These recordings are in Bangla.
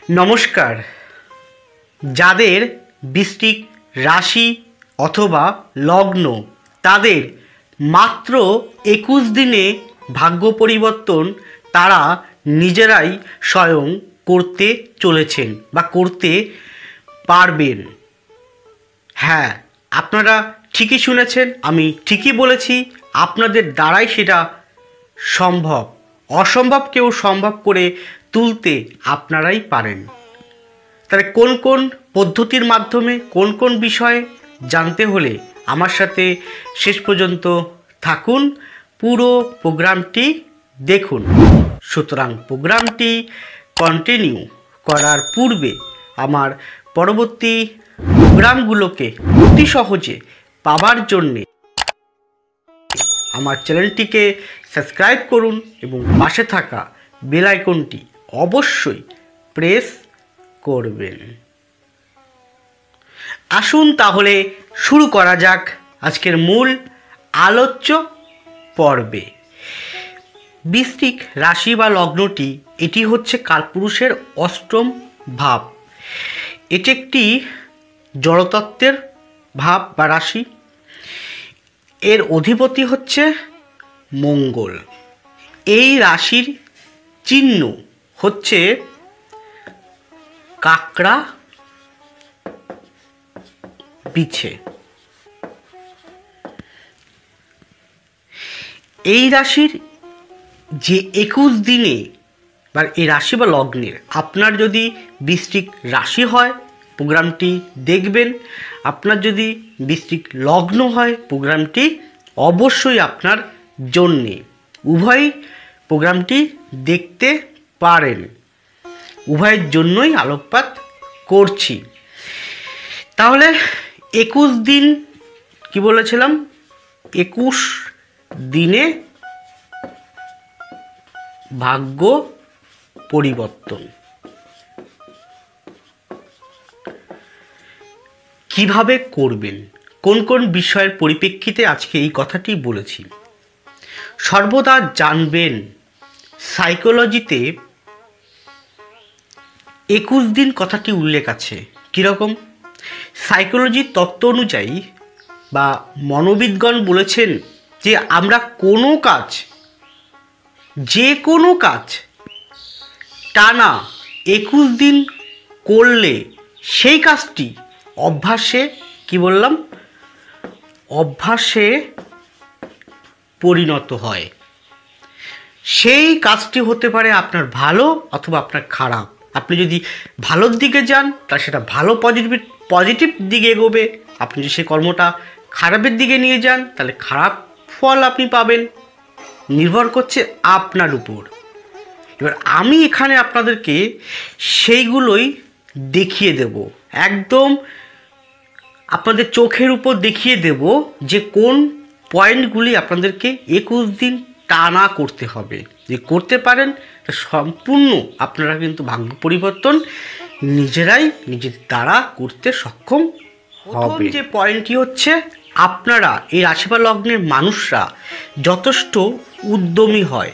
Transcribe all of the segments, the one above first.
নমস্কার। যাদের বৃশ্চিক রাশি অথবা লগ্ন তাদের মাত্র 21 দিনে ভাগ্য পরিবর্তন তারা নিজেরাই স্বয়ং করতে চলেছেন বা করতে পারবেন। হ্যাঁ, আপনারা ঠিকই শুনেছেন, আমি ঠিকই বলেছি। আপনাদের দ্বারাই সেটা সম্ভব। অসম্ভবকেও সম্ভব করে তুলতে আপনারাই পারেন। তাহলে কোন কোন পদ্ধতির মাধ্যমে কোন কোন বিষয়ে জানতে হলে আমার সাথে শেষ পর্যন্ত থাকুন, পুরো প্রোগ্রামটি দেখুন। সুতরাং প্রোগ্রামটি কন্টিনিউ করার পূর্বে আমার পরবর্তী প্রোগ্রামগুলোকে অতি সহজে পাওয়ার জন্যে আমার চ্যানেলটিকে সাবস্ক্রাইব করুন এবং পাশে থাকা বেল আইকনটি অবশ্যই প্রেস করবেন। আসুন তাহলে শুরু করা যাক আজকের মূল আলোচ্য পর্বে। বৃশ্চিক রাশি বা লগ্নটি এটি হচ্ছে কালপুরুষের অষ্টম ভাব। এটি একটি জড়তত্ত্বের ভাব বা রাশি। এর অধিপতি হচ্ছে মঙ্গল। এই রাশির চিহ্ন হচ্ছে কাকড়া বিছে। এই রাশির যে 21 দিনে বা এই রাশি বা লগ্নের আপনার যদি বৃশ্চিক রাশি হয় প্রোগ্রামটি দেখবেন, আপনার যদি বৃশ্চিক লগ্ন হয় প্রোগ্রামটি অবশ্যই আপনার জন্যে। উভয় প্রোগ্রামটি দেখতে পারেন, উভয়ের জন্যই আলোকপাত করছি। তাহলে 21 দিন কি বলেছিলাম, 21 দিনে ভাগ্য পরিবর্তন কিভাবে করবেন, কোন কোন বিষয়ের পরিপ্রেক্ষিতে আজকে এই কথাটি বলেছি। সর্বদা জানবেন সাইকোলজিতে 21 দিন কথাটি উল্লেখ আছে। কীরকম? সাইকোলজির তত্ত্ব অনুযায়ী বা মনোবিদগণ বলেছেন যে আমরা কোনো কাজ, যে কোনো কাজ টানা 21 দিন করলে সেই কাজটি অভ্যাসে, কি বললাম, অভ্যাসে পরিণত হয়। সেই কাজটি হতে পারে আপনার ভালো অথবা আপনার খারাপ। আপনি যদি ভালোর দিকে যান তাহলে সেটা ভালো পজিটিভ দিকে এগোবে। আপনি যদি সেই কর্মটা খারাপের দিকে নিয়ে যান তাহলে খারাপ ফল আপনি পাবেন। নির্ভর করছে আপনার উপর। এবার আমি এখানে আপনাদেরকে সেইগুলোই দেখিয়ে দেব, একদম আপনাদের চোখের উপর দেখিয়ে দেব যে কোন পয়েন্টগুলি আপনাদেরকে 21 দিন টানা করতে হবে। যে করতে পারেন সম্পূর্ণ আপনারা কিন্তু ভাগ্য পরিবর্তন নিজেরাই নিজের দ্বারা করতে সক্ষম হবে। যে পয়েন্টটি হচ্ছে, আপনারা এই রাশি বা লগ্নের মানুষরা যথেষ্ট উদ্যমী হয়।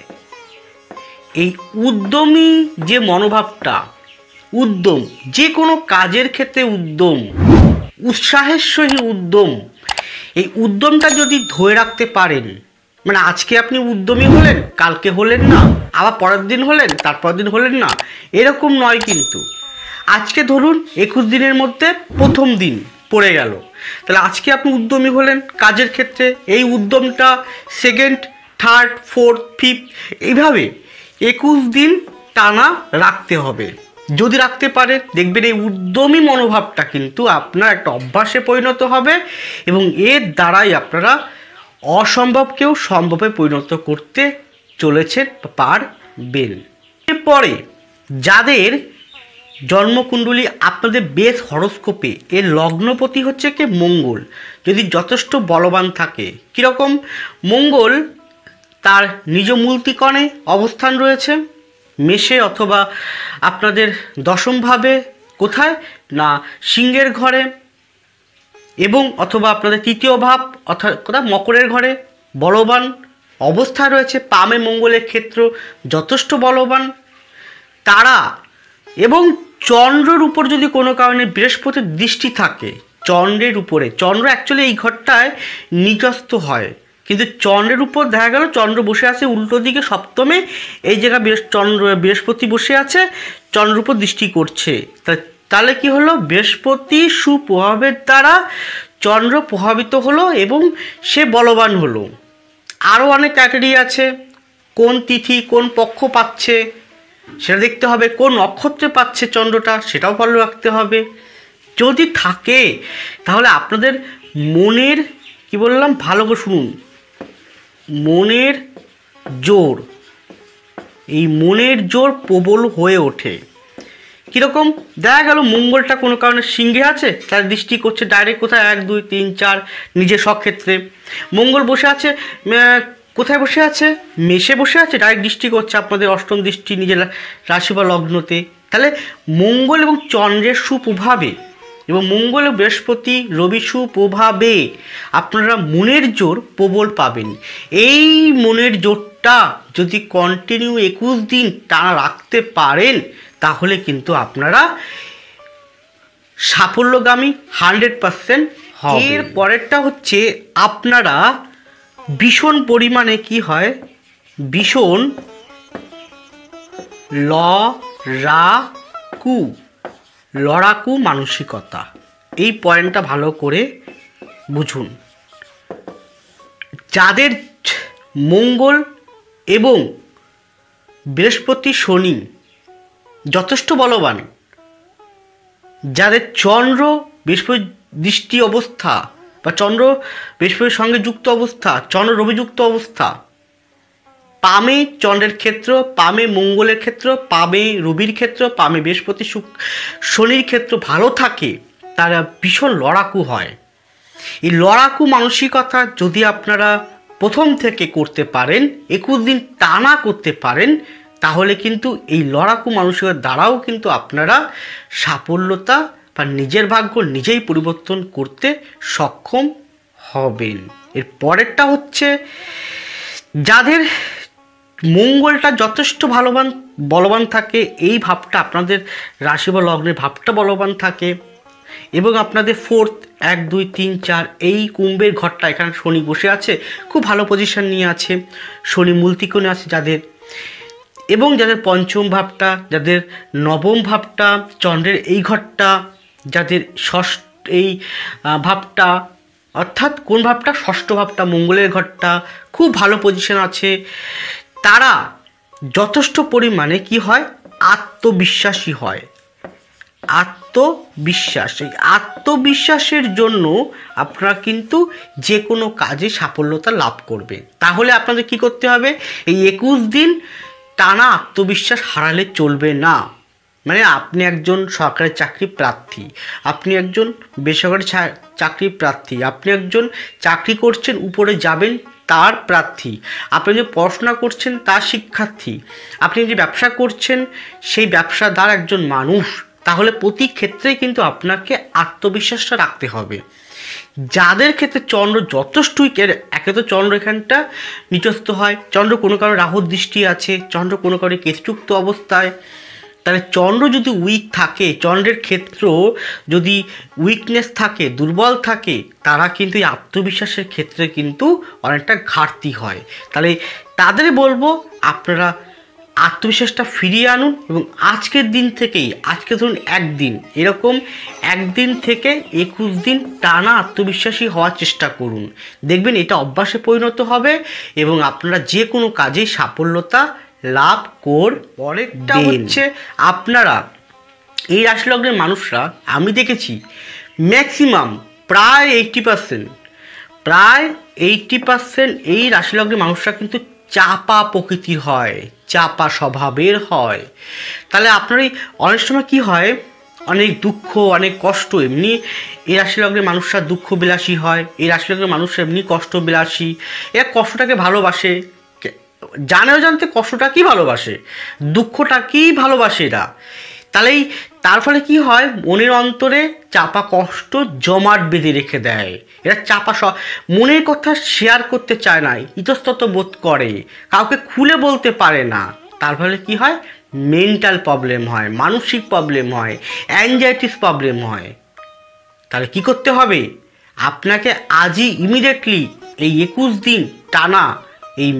এই উদ্যমী যে মনোভাবটা, উদ্যম, যে কোনো কাজের ক্ষেত্রে উদ্যম, উৎসাহের সহিত উদ্যম, এই উদ্যমটা যদি ধরে রাখতে পারেন, মানে আজকে আপনি উদ্যমী হলেন, কালকে হলেন না, আবার পরের দিন হলেন, তারপর দিন হলেন না, এরকম নয়। কিন্তু আজকে ধরুন 21 দিনের মধ্যে প্রথম দিন পড়ে গেল, তাহলে আজকে আপনি উদ্যমী হলেন কাজের ক্ষেত্রে, এই উদ্যমটা সেকেন্ড, থার্ড, ফোর্থ, ফিফথ এইভাবে 21 দিন টানা রাখতে হবে। যদি রাখতে পারে দেখবেন এই উদ্যমী মনোভাবটা কিন্তু আপনার একটা অভ্যাসে পরিণত হবে এবং এর দ্বারাই আপনারা অসম্ভবকেও সম্ভবে পরিণত করতে চলেছেন, পারবেন। এরপরে যাদের জন্মকুণ্ডলী আপনাদের বেস হরোস্কোপে এর লগ্নপতি হচ্ছে কি মঙ্গল, যদি যথেষ্ট বলবান থাকে। কীরকম? মঙ্গল তার নিজ মূল ত্রিকোণে অবস্থান রয়েছে মেষে, অথবা আপনাদের দশমভাবে কোথায় না সিংহের ঘরে, এবং অথবা আপনাদের তৃতীয় ভাব অর্থাৎ কোথায় মকরের ঘরে বলবান অবস্থায় রয়েছে। পামে মঙ্গলের ক্ষেত্র যথেষ্ট বলবান তারা, এবং চন্দ্রের উপর যদি কোনো কারণে বৃহস্পতির দৃষ্টি থাকে, চন্দ্রের উপরে, চন্দ্র অ্যাকচুয়ালি এই ঘরটায় নিচস্থ হয়, কিন্তু চন্দ্রের উপর দেখা গেল চন্দ্র বসে আছে উল্টো দিকে সপ্তমে, এই জায়গায় বৃহস্পতি বসে আছে, চন্দ্রের উপর দৃষ্টি করছে। তাহলে কি হলো, বৃহস্পতি সুপ্রভাবের দ্বারা চন্দ্র প্রভাবিত হলো এবং সে বলবান হলো। আরও অনেক ক্যাটাগরি আছে, কোন তিথি কোন পক্ষ পাচ্ছে সেটা দেখতে হবে, কোন নক্ষত্রে পাচ্ছে চন্দ্রটা সেটাও ফলো রাখতে হবে। যদি থাকে তাহলে আপনাদের মনের, কি বললাম ভালো করে শুনুন, মনের জোর, এই মনের জোর প্রবল হয়ে ওঠে। কীরকম, দেখা গেল মঙ্গলটা কোনো কারণে সিংহে আছে, তার দৃষ্টি করছে ডাইরেক্ট কোথায় 1 2 3 4 নিজের স্বক্ষেত্রে। মঙ্গল বসে আছে কোথায় বসে আছে, মেষে বসে আছে, ডাইরেক্ট দৃষ্টি করছে আপনাদের অষ্টম দৃষ্টি নিজের রাশি বা লগ্নতে। তাহলে মঙ্গল এবং চন্দ্রের সুপ্রভাবে এবং মঙ্গল ও বৃহস্পতি রবি সুপ্রভাবে আপনারা মনের জোর প্রবল পাবেন। এই মনের জোরটা যদি কন্টিনিউ 21 দিন টানা রাখতে পারেন তাহলে কিন্তু আপনারা সাফল্যগামী 100% হবে। এর পরেরটা হচ্ছে আপনারা ভীষণ পরিমাণে কি হয়, ভীষণ লড়াকু মানসিকতা। এই পয়েন্টটা ভালো করে বুঝুন। যাদের মঙ্গল এবং বৃহস্পতি শনি যথেষ্ট বলবান, যাদের চন্দ্র বৃহস্পতি দৃষ্টি অবস্থা বা চন্দ্র বৃহস্পতির সঙ্গে যুক্ত অবস্থা, চন্দ্র রবিযুক্ত অবস্থা, পামে চন্দ্রের ক্ষেত্র, পামে মঙ্গলের ক্ষেত্র, পামে রবির ক্ষেত্র, পামে বৃহস্পতি শনির ক্ষেত্র ভালো থাকে, তারা ভীষণ লড়াকু হয়। এই লড়াকু মানসিকতা যদি আপনারা প্রথম থেকে করতে পারেন, 21 দিন টানা করতে পারেন, তাহলে কিন্তু এই লড়াকু মানসিকতার দ্বারাও কিন্তু আপনারা সাফল্যতা বা নিজের ভাগ্য নিজেই পরিবর্তন করতে সক্ষম হবেন। এর পরেরটা হচ্ছে যাদের মঙ্গলটা যথেষ্ট বলবান থাকে, এই ভাবটা আপনাদের রাশি বা লগ্নের ভাবটা বলবান থাকে এবং আপনাদের 4th 1 2 3 4 এই কুম্ভের ঘরটা, এখানে শনি বসে আছে, খুব ভালো পজিশন নিয়ে আছে, শনি মূল ত্রিকোণে আছে যাদের, এবং যাদের পঞ্চম ভাবটা, যাদের নবম ভাবটা চন্দ্রের এই ঘরটা, যাদের এই ভাবটা অর্থাৎ কোন ভাবটা, ষষ্ঠ ভাবটা মঙ্গলের ঘরটা খুব ভালো পজিশন আছে, তারা যথেষ্ট পরিমাণে কি হয়, আত্মবিশ্বাসী হয়। এই আত্মবিশ্বাসের জন্য আপনারা কিন্তু যে কোনো কাজে সাফল্যতা লাভ করবে। তাহলে আপনাদের কি করতে হবে, এই 21 দিন টানা আত্মবিশ্বাস হারালে চলবে না। মানে আপনি একজন সরকারি চাকরি প্রার্থী, আপনি একজন বেসরকারি চাকরি প্রার্থী, আপনি একজন চাকরি করছেন উপরে যাবেন তার প্রার্থী, আপনি যে পড়াশোনা করছেন তার শিক্ষার্থী, আপনি যে ব্যবসা করছেন সেই ব্যবসাদার একজন মানুষ, তাহলে প্রতি ক্ষেত্রেই কিন্তু আপনাকে আত্মবিশ্বাসটা রাখতে হবে। যাদের ক্ষেত্রে চন্দ্র যথেষ্টই, একে তো চন্দ্র এখানটা নিচস্থ হয়, চন্দ্র কোনো কারণে রাহুর দৃষ্টি আছে, চন্দ্র কোনো কারণে কেতুযুক্ত অবস্থায়, তাহলে চন্দ্র যদি উইক থাকে, চন্দ্রের ক্ষেত্র যদি উইকনেস থাকে, দুর্বল থাকে, তারা কিন্তু এই আত্মবিশ্বাসের ক্ষেত্রে কিন্তু অনেকটা ঘাটতি হয়। তাহলে তাদের বলবো আপনারা আত্মবিশ্বাসটা ফিরিয়ে আনুন এবং আজকের দিন থেকেই, আজকে ধরুন একদিন, এরকম একদিন থেকে 21 দিন টানা আত্মবিশ্বাসী হওয়ার চেষ্টা করুন, দেখবেন এটা অভ্যাসে পরিণত হবে এবং আপনারা যে কোনো কাজেই সাফল্যতা লাভ করবেন। পরেরটা হচ্ছে আপনারা এই রাশি লগ্নের মানুষরা, আমি দেখেছি ম্যাক্সিমাম প্রায় 80% এই রাশি লগ্নের মানুষরা কিন্তু চাপা প্রকৃতির হয়, চাপা স্বভাবের হয়। তাহলে আপনার এই অনেক সময় কি হয়, অনেক দুঃখ অনেক কষ্ট, এমনি এই রাশি লগ্নের মানুষরা দুঃখ বিলাসী হয়, এই রাশি লগ্নের মানুষরা এমনি কষ্ট বিলাসী, এরা কষ্টটাকে ভালোবাসে, জানেও জানতে কষ্টটাকেই ভালোবাসে, দুঃখটাকেই ভালোবাসে এরা। তাহলেই তার ফলে কি হয়, মনের অন্তরে চাপা কষ্ট জমাট বেঁধে রেখে দেয়, এরা চাপা মনের কথা শেয়ার করতে চায় না, ইতস্তত বোধ করে, কাউকে খুলে বলতে পারে না, তার ফলে কি হয়, মেন্টাল প্রবলেম হয়, মানসিক প্রবলেম হয়, অ্যাংজাইটিস প্রবলেম হয়। তাহলে কি করতে হবে? আপনাকে আজই ইমিডিয়েটলি এই 21 দিন টানা এই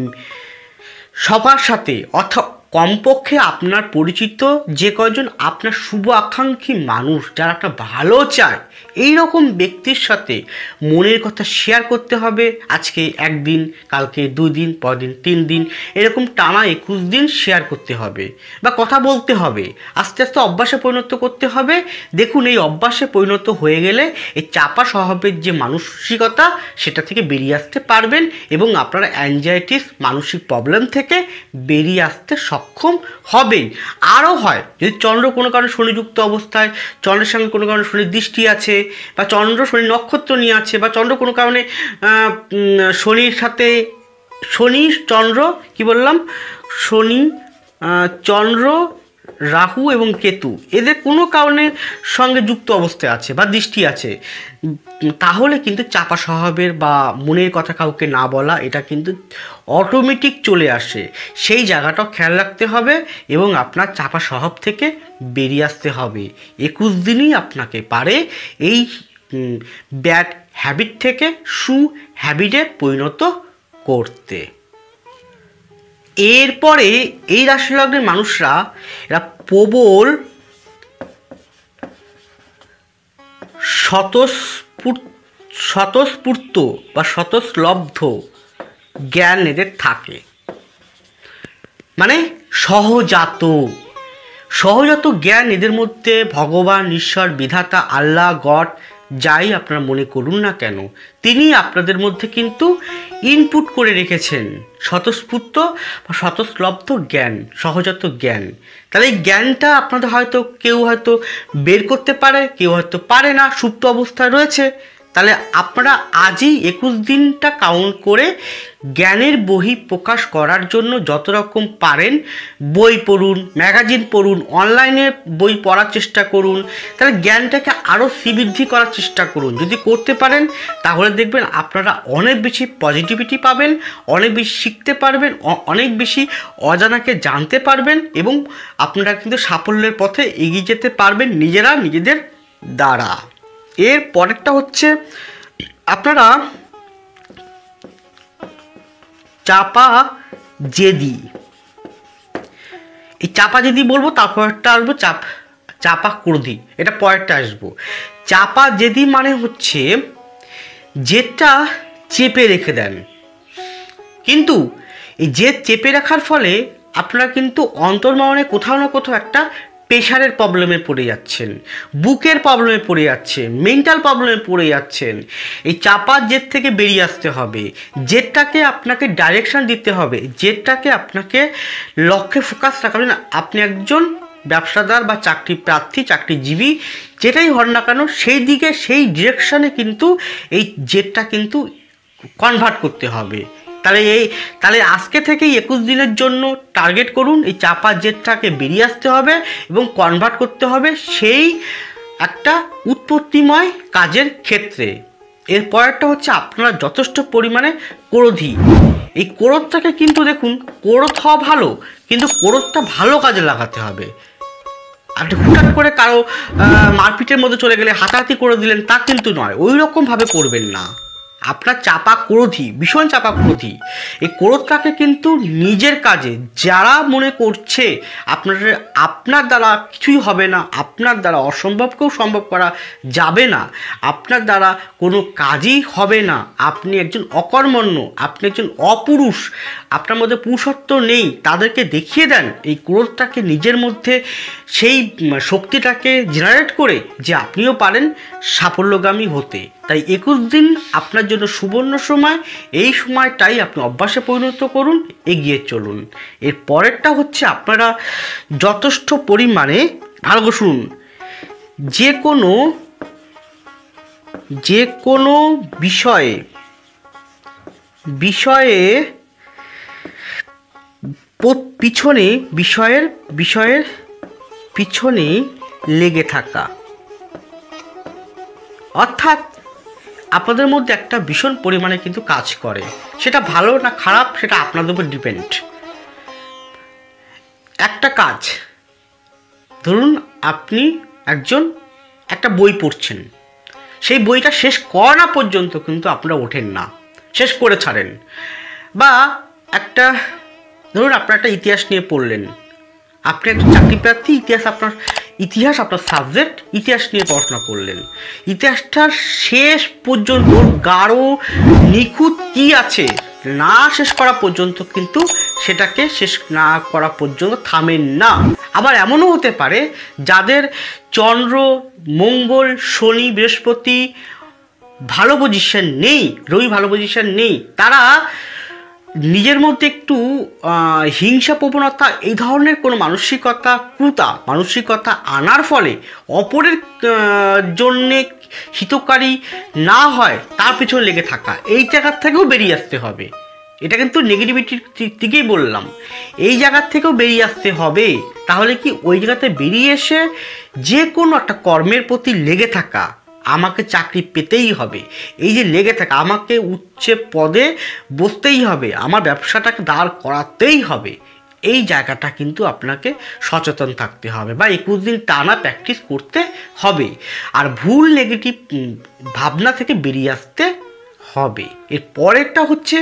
সবার সাথে অর্থাৎ কমপক্ষে আপনার পরিচিত যে কয়জন আপনার শুভ আকাঙ্ক্ষী মানুষ যারা আপনার ভালো চায় এই রকম ব্যক্তির সাথে মনের কথা শেয়ার করতে হবে। আজকে 1 দিন, কালকে 2 দিন, পরদিন 3 দিন, এরকম টানা 21 দিন শেয়ার করতে হবে বা কথা বলতে হবে। আস্তে আস্তে অভ্যাসে পরিণত করতে হবে। দেখুন, এই অভ্যাসে পরিণত হয়ে গেলে এই চাপা স্বভাবের যে মানসিকতা সেটা থেকে বেরিয়ে আসতে পারবেন এবং আপনারা অ্যাংজাইটিস মানসিক প্রবলেম থেকে বেরিয়ে আসতে সক্ষম হবেন। আরও হয় যদি চন্দ্র কোনো কারণে শনিযুক্ত অবস্থায়, চন্দ্রের সঙ্গে কোনো কারণে শনির দৃষ্টি আছে বা চন্দ্র শনি নক্ষত্র নিয়ে আছে বা চন্দ্র কোনো কারণে শনির সাথে শনি চন্দ্র কি বললাম শনি চন্দ্র রাহু এবং কেতু এদের কোনো কারণে সঙ্গে যুক্ত অবস্থায় আছে বা দৃষ্টি আছে, তাহলে কিন্তু চাপা স্বভাবের বা মনের কথা কাউকে না বলা এটা কিন্তু অটোমেটিক চলে আসে। সেই জায়গাটাও খেয়াল রাখতে হবে এবং আপনার চাপা স্বভাব থেকে বেরিয়ে আসতে হবে। 21 দিনই আপনাকে পারে এই ব্যাড হ্যাবিট থেকে সু হ্যাবিটে পরিণত করতে। এরপরে এই রাশি লগ্নের মানুষরা এরা প্রবল স্বতঃস্ফূর্ত বা স্বতঃস্লব্ধ জ্ঞান এদের থাকে, মানে সহজাত জ্ঞান এদের মধ্যে ভগবান, ঈশ্বর, বিধাতা, আল্লাহ, গড যাই আপনারা মনে করুন না কেন তিনি আপনাদের মধ্যে কিন্তু ইনপুট করে রেখেছেন স্বতঃস্ফূর্ত বা স্বতঃস্লব্ধ জ্ঞান, সহজাত জ্ঞান। তাহলে এই জ্ঞানটা আপনাদের হয়তো কেউ হয়তো বের করতে পারে, কেউ হয়তো পারে না, সুপ্ত অবস্থায় রয়েছে। তাহলে আপনারা আজই 21 দিনটা কাউন্ট করে জ্ঞানের বহি প্রকাশ করার জন্য যত রকম পারেন বই পড়ুন, ম্যাগাজিন পড়ুন, অনলাইনে বই পড়ার চেষ্টা করুন। তাহলে জ্ঞানটাকে আরও শ্রীবৃদ্ধি করার চেষ্টা করুন। যদি করতে পারেন তাহলে দেখবেন আপনারা অনেক বেশি পজিটিভিটি পাবেন, অনেক বেশি শিখতে পারবেন, অনেক বেশি অজানাকে জানতে পারবেন এবং আপনারা কিন্তু সাফল্যের পথে এগিয়ে যেতে পারবেন নিজেরা নিজেদের দ্বারা। এর পরেরটা হচ্ছে আপনারা চাপা জেদি। এই চাপা জেদি বলবো, তারপরটা আসবো চাপা ক্রোধী, এটা পরেরটা আসবো। চাপা জেদি মানে হচ্ছে যেটা চেপে রেখে দেন, কিন্তু এই জেদ চেপে রাখার ফলে আপনারা কিন্তু অন্তর্মনে কোথাও না কোথাও একটা প্রেশারের প্রবলেমে পড়ে যাচ্ছেন, বুকের প্রবলেমে পড়ে যাচ্ছেন, মেন্টাল প্রবলেমে পড়ে যাচ্ছেন। এই চাপা জেদ থেকে বেরিয়ে আসতে হবে, জেদটাকে আপনাকে ডাইরেকশন দিতে হবে, জেদটাকে আপনাকে লক্ষ্যে ফোকাস রাখা হবে না। আপনি একজন ব্যবসাদার বা চাকরি প্রার্থী, চাকরিজীবী যেটাই হন না কেন সেই দিকে সেই ডিরেকশানে কিন্তু এই জেদটা কিন্তু কনভার্ট করতে হবে। তাহলে আজকে থেকেই 21 দিনের জন্য টার্গেট করুন, এই চাপা জেদটাকে বেরিয়ে আসতে হবে এবং কনভার্ট করতে হবে সেই একটা উৎপত্তিময় কাজের ক্ষেত্রে। এরপরেরটা হচ্ছে আপনারা যথেষ্ট পরিমাণে ক্রোধী। এই ক্রোধটাকে কিন্তু দেখুন, ক্রোধ হওয়া ভালো, কিন্তু ক্রোধটা ভালো কাজে লাগাতে হবে। আপনি হুটহাট করে কারো মারপিটের মধ্যে চলে গেলে হাতাহাতি করে দিলেন তা কিন্তু নয়, ওই রকমভাবে করবেন না। আপনার চাপা ক্রোধী, ভীষণ চাপা ক্রোধী, এই ক্রোধটাকে কিন্তু নিজের কাজে যারা মনে করছে আপনার দ্বারা কিছুই হবে না, আপনার দ্বারা অসম্ভবকেও সম্ভব করা যাবে না, আপনার দ্বারা কোনো কাজই হবে না, আপনি একজন অকর্মণ্য, আপনি একজন অপুরুষ, আপনার মধ্যে পুরুষত্ব নেই, তাদেরকে দেখিয়ে দেন এই ক্রোধটাকে নিজের মধ্যে, সেই শক্তিটাকে জেনারেট করে যে আপনিও পারেন সাফল্যগামী হতে। তাই 21 দিন আপনার জন্য সুবর্ণ সময়, এই সময়টাই আপনি অভ্যাসে পরিণত করুন, এগিয়ে চলুন। এর পরেরটা হচ্ছে আপনারা যথেষ্ট পরিমাণে ভালো করে শুনুন, যে কোনো বিষয়ে বিষয়ের পিছনে লেগে থাকা, অর্থাৎ আপনাদের মধ্যে একটা ভীষণ পরিমাণে কিন্তু কাজ করে, সেটা ভালো না খারাপ সেটা আপনাদের উপর ডিপেন্ড। একটা কাজ, ধরুন আপনি একটা বই পড়ছেন, সেই বইটা শেষ করা না পর্যন্ত কিন্তু আপনারা ওঠেন না, শেষ করে ছাড়েন। বা ধরুন আপনার একটা ইতিহাস নিয়ে পড়লেন, আপনি একটা চাকরি প্রার্থী, ইতিহাস আপনার সাবজেক্ট, ইতিহাস নিয়ে পড়াশোনা করলেন, ইতিহাসটার শেষ পর্যন্ত গাঢ় নিখুঁত কী আছে না শেষ করা পর্যন্ত কিন্তু সেটাকে শেষ না করা পর্যন্ত থামেন না। আবার এমনও হতে পারে যাদের চন্দ্র, মঙ্গল, শনি, বৃহস্পতি ভালো পজিশন নেই, রবি ভালো পজিশন নেই, তারা নিজের মধ্যে একটু হিংসা প্রবণতা, এই ধরনের কোনো মানসিকতা আনার ফলে অপরের জন্যে হিতকারী না হয় তার পিছনে লেগে থাকা, এই জায়গার থেকেও বেরিয়ে আসতে হবে। এটা কিন্তু নেগেটিভিটির দিকেই বললাম, এই জায়গার থেকেও বেরিয়ে আসতে হবে। তাহলে কি ওই জায়গাতে বেরিয়ে এসে যে কোনো একটা কর্মের প্রতি লেগে থাকা, আমাকে চাকরি পেতেই হবে, এই যে লেগে থাকা, আমাকে উচ্চ পদে বসতেই হবে, আমার ব্যবসাটাকে দাঁড় করাতেই হবে, এই জায়গাটা কিন্তু আপনাকে সচেতন থাকতে হবে বা 21 দিন টানা প্র্যাকটিস করতে হবে। আর ভুল নেগেটিভ ভাবনা থেকে বেরিয়ে আসতে হবে। এর পরেরটা হচ্ছে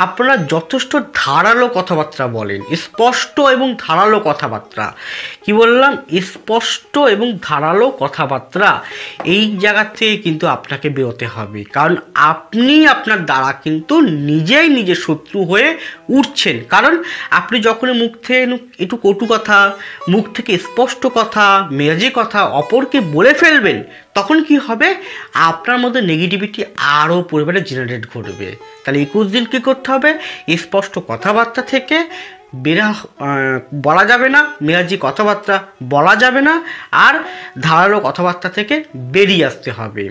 আপনারা যথেষ্ট ধারালো কথাবার্তা বলেন, স্পষ্ট এবং ধারালো কথাবার্তা। কি বললাম? স্পষ্ট এবং ধারালো কথাবার্তা, এই জায়গা থেকে কিন্তু আপনাকে বেরোতে হবে। কারণ আপনি আপনার দ্বারা কিন্তু নিজের শত্রু হয়ে উঠছেন। কারণ আপনি যখন মুখ থেকে একটু কটু কথা, মুখ থেকে স্পষ্ট কথা, মেজাজি কথা অপরকে বলে ফেলবেন, তখন কি হবে? আপনার মধ্যে নেগেটিভিটি আরও পরিমাণে জেনারেট ঘটবে। তাহলে 21 দিন কী করতে হবে? স্পষ্ট কথাবার্তা থেকে বলা যাবে না, মেজাজি কথাবার্তা বলা যাবে না, আর ধারালো কথাবার্তা থেকে বেরিয়ে আসতে হবে।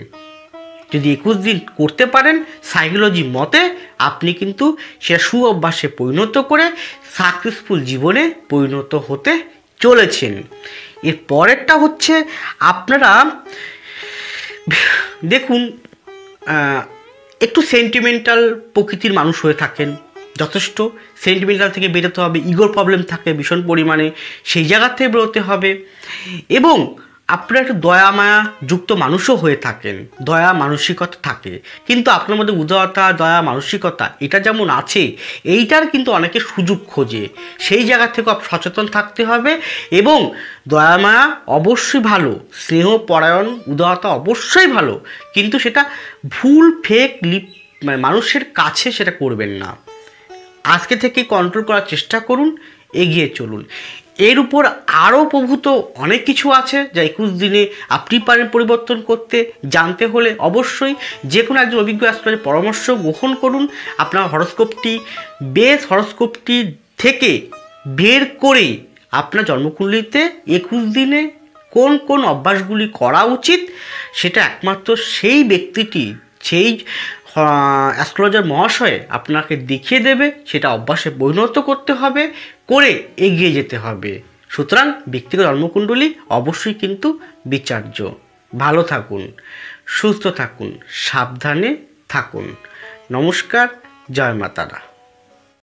যদি 21 দিন করতে পারেন, সাইকোলজি মতে আপনি কিন্তু সে অভ্যাসে পরিণত করে সাকসেসফুল জীবনে পরিণত হতে চলেছেন। এর পরেরটা হচ্ছে আপনারা দেখুন, একটু সেন্টিমেন্টাল প্রকৃতির মানুষ হয়ে থাকেন, যথেষ্ট সেন্টিমেন্টাল থেকে বেরোতে হবে। ইগোর প্রবলেম থাকে ভীষণ পরিমাণে, সেই জায়গা থেকে বেরোতে হবে। এবং আপনারা একটু দয়া মায়া যুক্ত মানুষও হয়ে থাকেন, দয়া মানসিকতা থাকে, কিন্তু আপনার মধ্যে উদারতা, দয়া মানসিকতা এটা যেমন আছে, এইটার কিন্তু অনেকে সুযোগ খোঁজে, সেই জায়গা থেকেও সচেতন থাকতে হবে। এবং দয়া মায়া অবশ্যই ভালো, স্নেহ পরায়ণ উদারতা অবশ্যই ভালো, কিন্তু সেটা ভুল ফেক মানুষের কাছে সেটা করবেন না। আজকে থেকে কন্ট্রোল করার চেষ্টা করুন, এগিয়ে চলুন। এর উপর আরও প্রভূত অনেক কিছু আছে যা 21 দিনে আপনি পারেন পরিবর্তন করতে। জানতে হলে অবশ্যই যে কোনো একজন অভিজ্ঞ অ্যাস্ট্রোলজারের পরামর্শ গ্রহণ করুন। আপনার হরস্কোপটি থেকে বের করে আপনার জন্মকুণ্ডলিতে 21 দিনে কোন কোন অভ্যাসগুলি করা উচিত সেটা একমাত্র সেই ব্যক্তিটি, সেই অ্যাস্ট্রোলজার মহাশয় আপনাকে দেখিয়ে দেবে। সেটা অভ্যাসে পরিণত করতে হবে, করে এগিয়ে যেতে হবে। সুতরাং ব্যক্তিগত জন্মকুণ্ডলী অবশ্যই কিন্তু বিচার্য। ভালো থাকুন, সুস্থ থাকুন, সাবধানে থাকুন। নমস্কার, জয় মাতারা।